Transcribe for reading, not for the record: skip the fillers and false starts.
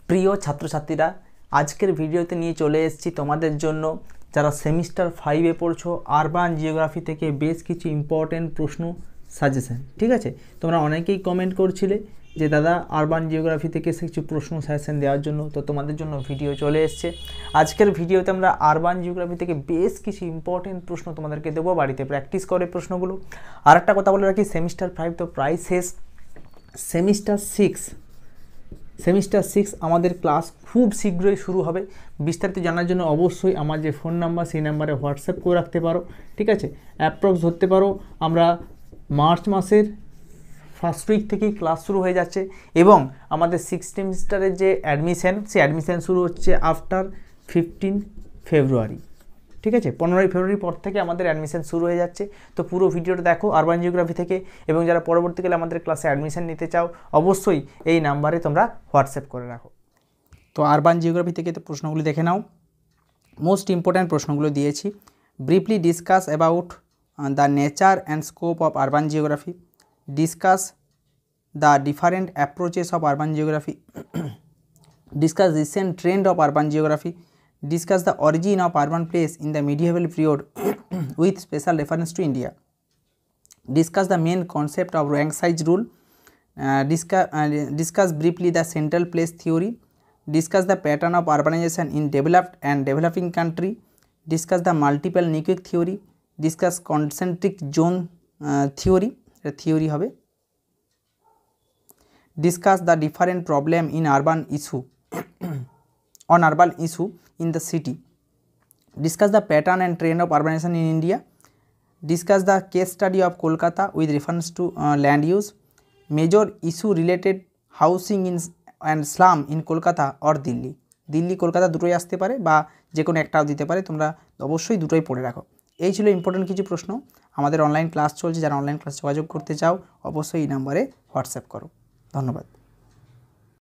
প্রিয় ছাত্রছাত্রীরা, আজকের ভিডিওতে নিয়ে চলে এসেছি তোমাদের জন্য যারা সেমিস্টার 5-এ পড়ছো আরবান জিওগ্রাফি থেকে বেশ কিছু ইম্পর্টেন্ট প্রশ্ন সাজেশন। ঠিক আছে, তোমরা অনেকেই কমেন্ট করছিলে যে দাদা আরবান জিওগ্রাফি থেকে কিছু প্রশ্ন সাজেশন দেওয়ার জন্য, তো তোমাদের জন্য ভিডিও চলে এসছে। আজকের ভিডিওতে আমরা আরবান জিওগ্রাফি থেকে বেশ কিছু ইম্পর্টেন্ট প্রশ্ন তোমাদেরকে দেবো, বাড়িতে প্র্যাকটিস করে প্রশ্নগুলো। আর একটা কথা বলে রাখি, সেমিস্টার 5 তো প্রায় শেষ। সেমিস্টার 6 আমাদের ক্লাস খুব শীঘ্রই শুরু হবে। বিস্তারিত জানার জন্য অবশ্যই আমার যে ফোন নাম্বার সেই নাম্বারে হোয়াটসঅ্যাপ করে রাখতে পারো। ঠিক আছে, অ্যাপ্রক্স ধরতে পারো আমরা মার্চ মাসের ফার্স্ট উইক থেকেই ক্লাস শুরু হয়ে যাচ্ছে এবং আমাদের 6th সেমিস্টারের যে অ্যাডমিশান, সেই অ্যাডমিশান শুরু হচ্ছে আফটার 15 ফেব্রুয়ারি। ঠিক আছে, 15ই ফেব্রুয়ারি পর থেকে আমাদের অ্যাডমিশান শুরু হয়ে যাচ্ছে। তো পুরো ভিডিওটা দেখো আরবান জিওগ্রাফি থেকে, এবং যারা পরবর্তীকালে আমাদের ক্লাসে অ্যাডমিশান নিতে চাও অবশ্যই এই নাম্বারে তোমরা হোয়াটসঅ্যাপ করে রাখো। তো আরবান জিওগ্রাফি থেকে তো প্রশ্নগুলি দেখে নাও। মোস্ট ইম্পর্ট্যান্ট প্রশ্নগুলো দিয়েছি। Briefly discuss about the nature and scope of urban geography, discuss the different approaches of urban geography, discuss recent trend of urban geography, discuss the origin of urban place in the medieval period with special reference to India, discuss the main concept of rank size rule, discuss briefly the central place theory, discuss the pattern of urbanization in developed and developing country, discuss the multiple nucleic theory, discuss concentric zone theory hobe, discuss the different problem in urban issue on urban issue in the city, discuss the pattern and trend of urbanization in India, discuss the case study of Kolkata with reference to land use, major issue related housing in and slum in Kolkata or Delhi Kolkata দুটোই আসতে পারে বা যে কোনো একটাও দিতে পারে, তোমরা অবশ্যই দুটোই পড়ে রাখো। এই ছিল ইম্পর্টেন্ট কিছু প্রশ্ন। আমাদের অনলাইন ক্লাস চলছে, যারা অনলাইন ক্লাস যোগাযোগ করতে চাও অবশ্যই এই নাম্বারে হোয়াটসঅ্যাপ করো। ধন্যবাদ।